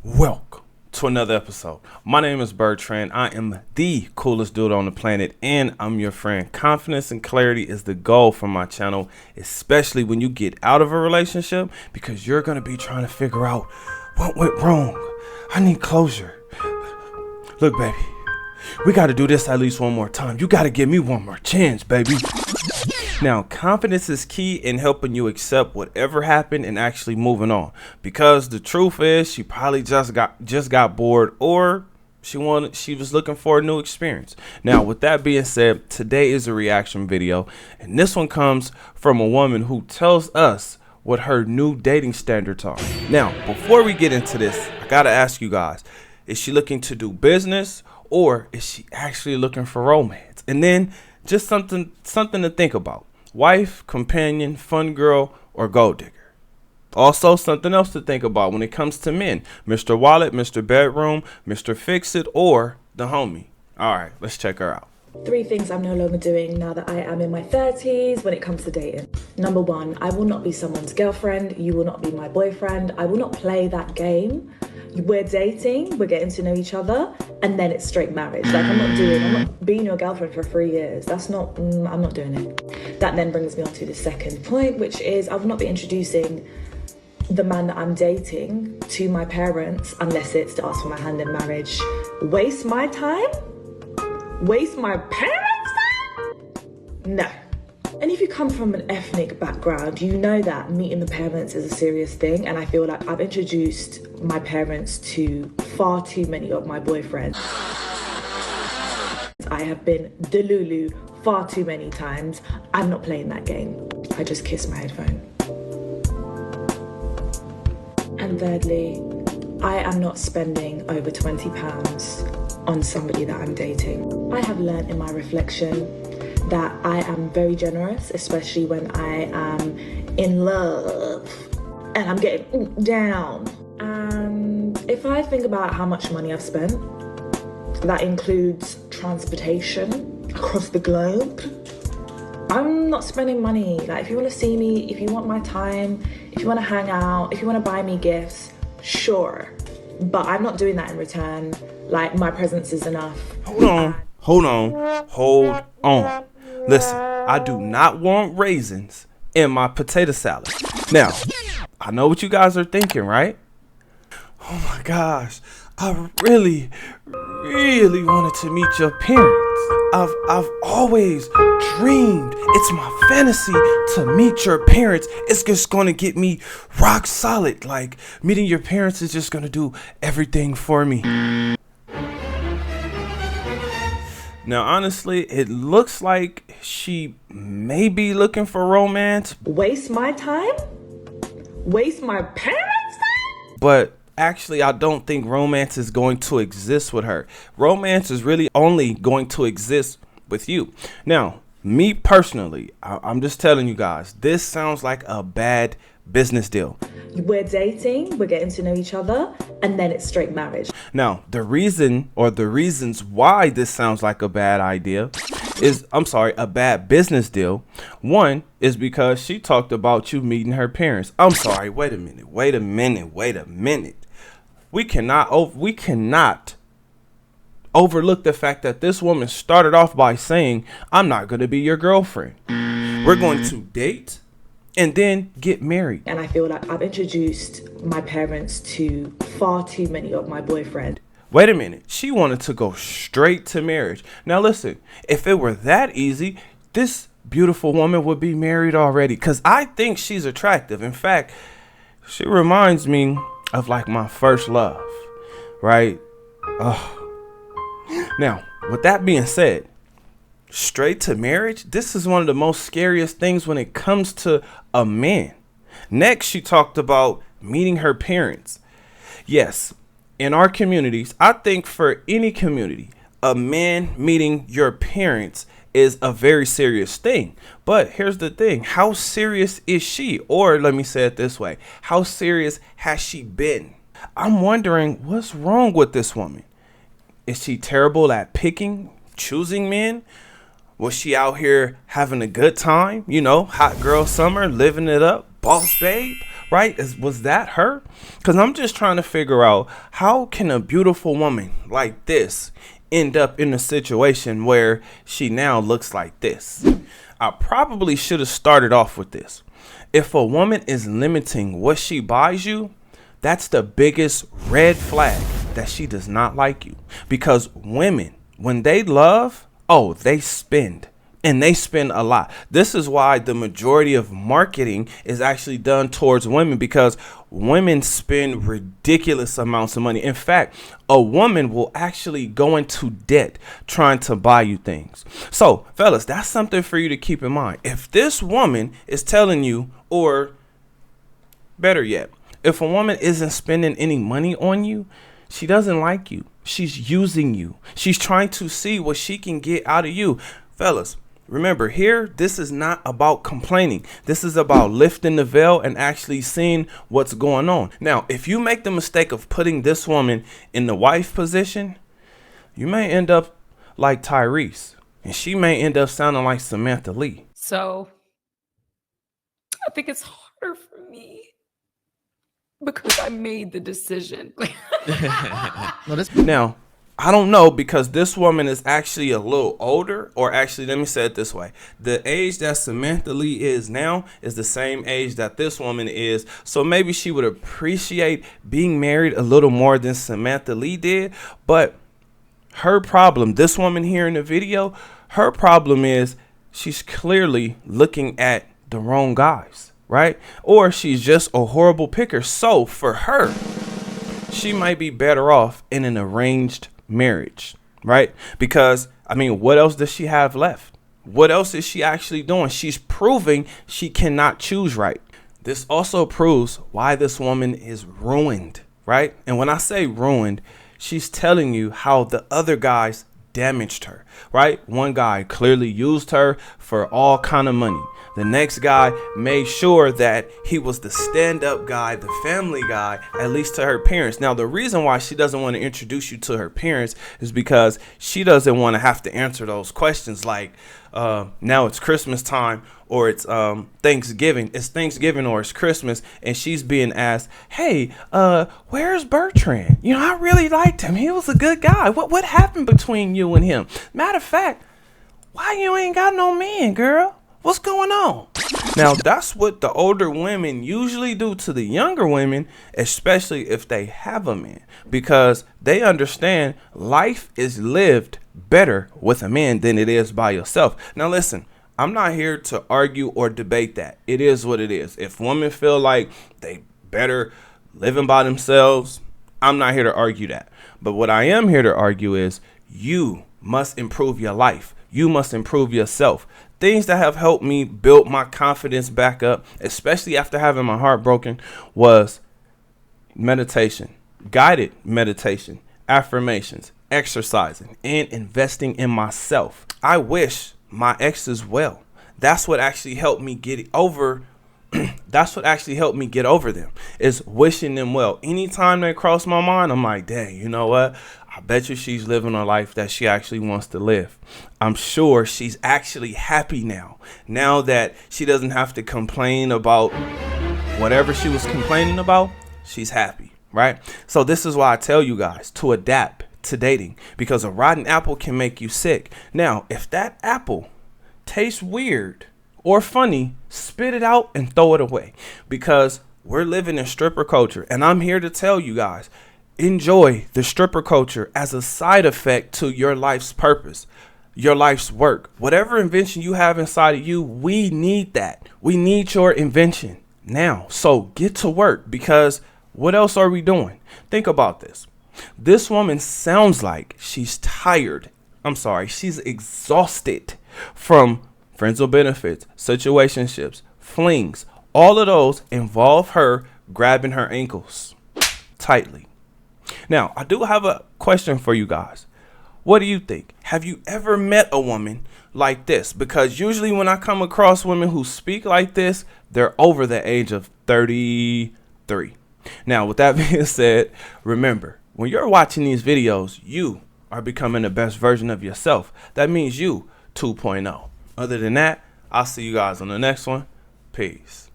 Welcome to another episode. My name is Bertrand. I am the coolest dude on the planet, and I'm your friend. Confidence and clarity is the goal for my channel, especially when you get out of a relationship, because you're going to be trying to figure out what went wrong. I need closure. Look, baby, we got to do this at least one more time. You got to give me one more chance, baby. Now, confidence is key in helping you accept whatever happened and actually moving on. Because the truth is, she probably just got bored, or she was looking for a new experience. Now, with that being said, today is a reaction video, and this one comes from a woman who tells us what her new dating standards are. Now, before we get into this, I gotta ask you guys, is she looking to do business, or is she actually looking for romance? And then just something to think about. Wife, companion, fun girl, or gold digger. Also, something else to think about when it comes to men. Mr. Wallet, Mr. Bedroom, Mr. Fix-It, or the homie. All right, let's check her out. 3 things I'm no longer doing now that I am in my 30s when it comes to dating. Number 1, I will not be someone's girlfriend. You will not be my boyfriend. I will not play that game. We're dating, we're getting to know each other, and then it's straight marriage. Like, I'm not being your girlfriend for 3 years. I'm not doing it. That then brings me on to the second point, which is I will not be introducing the man that I'm dating to my parents unless it's to ask for my hand in marriage. Waste my time? Waste my parents' time? No. And if you come from an ethnic background, you know that meeting the parents is a serious thing. And I feel like I've introduced my parents to far too many of my boyfriends. I have been Delulu far too many times. I'm not playing that game. I just kiss my headphone. And thirdly, I am not spending over £20 on somebody that I'm dating. I have learned in my reflection that I am very generous, especially when I am in love and I'm getting down. And if I think about how much money I've spent, that includes transportation across the globe. I'm not spending money. Like, if you want to see me, if you want my time, if you want to hang out, if you want to buy me gifts, sure. But I'm not doing that in return. Like, my presence is enough. Hold on. Listen, I do not want raisins in my potato salad. Now, I know what you guys are thinking, right? Oh my gosh, I really wanted to meet your parents. I've always dreamed. It's my fantasy to meet your parents. It's just gonna get me rock solid. Like, meeting your parents is just gonna do everything for me. Now, honestly, it looks like she may be looking for romance. Waste my time? Waste my parents' time? But actually, I don't think romance is going to exist with her. Romance is really only going to exist with you. Now, me personally, I'm just telling you guys, this sounds like a bad business deal. We're dating, we're getting to know each other, and then it's straight marriage. Now, the reasons why this sounds like a bad idea is, a bad business deal. One is because she talked about you meeting her parents. I'm sorry, wait a minute. We cannot overlook the fact that this woman started off by saying, I'm not going to be your girlfriend. We're going to date and then get married. And I feel like I've introduced my parents to far too many of my boyfriends. Wait a minute. She wanted to go straight to marriage. Now listen, if it were that easy, this beautiful woman would be married already, because I think she's attractive. In fact, she reminds me of like my first love, right? Now, with that being said, straight to marriage, this is one of the most scariest things when it comes to a man. Next, she talked about meeting her parents. Yes, in our communities, I think for any community, a man meeting your parents is a very serious thing. But here's the thing. How serious is she? Or let me say it this way. How serious has she been? I'm wondering, what's wrong with this woman? Is she terrible at choosing men? Was she out here having a good time? You know, hot girl summer, living it up, boss babe? right? Was that her? Because I'm just trying to figure out, how can a beautiful woman like this end up in a situation where she now looks like this? I probably should have started off with this. If a woman is limiting what she buys you, that's the biggest red flag that she does not like you. Because women, when they love, oh, they spend. And they spend a lot. This is why the majority of marketing is actually done towards women, because women spend ridiculous amounts of money. In fact, a woman will actually go into debt trying to buy you things. So, fellas, that's something for you to keep in mind. If this woman is telling you, or better yet, if a woman isn't spending any money on you, she doesn't like you. She's using you. She's trying to see what she can get out of you. Fellas, remember here, this is not about complaining. This is about lifting the veil and actually seeing what's going on. Now, if you make the mistake of putting this woman in the wife position, you may end up like Tyrese, and she may end up sounding like Samantha Lee. So I think it's harder for me because I made the decision. Now, I don't know, because this woman is actually a little older, or actually, let me say it this way. The age that Samantha Lee is now is the same age that this woman is. So maybe she would appreciate being married a little more than Samantha Lee did. But her problem, this woman here in the video, her problem is she's clearly looking at the wrong guys, right? Or she's just a horrible picker. So for her, she might be better off in an arranged marriage, right? Because, I mean, what else does she have left? What else is she actually doing? She's proving she cannot choose right. This also proves why this woman is ruined, right? And when I say ruined, she's telling you how the other guys damaged her, right? One guy clearly used her for all kind of money. The next guy made sure that he was the stand-up guy, the family guy, at least to her parents. Now, the reason why she doesn't want to introduce you to her parents is because she doesn't want to have to answer those questions like, now it's Christmas time, or it's Thanksgiving. It's Thanksgiving or it's Christmas, and she's being asked, hey, where's Bertrand? You know, I really liked him. He was a good guy. What happened between you and him? Matter of fact, why you ain't got no man, girl? What's going on? Now, that's what the older women usually do to the younger women, especially if they have a man, because they understand life is lived better with a man than it is by yourself. Now, listen, I'm not here to argue or debate that. It is what it is. If women feel like they better living by themselves, I'm not here to argue that. But what I am here to argue is you must improve your life. You must improve yourself. Things that have helped me build my confidence back up, especially after having my heart broken, was meditation, guided meditation, affirmations, exercising, and investing in myself. I wish my exes well. That's what actually helped me get over. That's what actually helped me get over them, is wishing them well. Anytime they cross my mind, I'm like, dang, you know what? I bet you she's living a life that she actually wants to live. I'm sure she's actually happy now that she doesn't have to complain about whatever she was complaining about. She's happy, right? So this is why I tell you guys to adapt to dating, because a rotten apple can make you sick. Now, if that apple tastes weird or funny, spit it out and throw it away, because we're living in stripper culture. And I'm here to tell you guys, enjoy the stripper culture as a side effect to your life's purpose, your life's work. Whatever invention you have inside of you, we need that. We need your invention now. So get to work, because what else are we doing? Think about this. This woman sounds like she's tired. She's exhausted from friends with benefits, situationships, flings. All of those involve her grabbing her ankles tightly. Now, I do have a question for you guys. What do you think? Have you ever met a woman like this? Because usually when I come across women who speak like this, they're over the age of 33. Now, with that being said, remember, when you're watching these videos, you are becoming the best version of yourself. That means you 2.0. Other than that, I'll see you guys on the next one. Peace.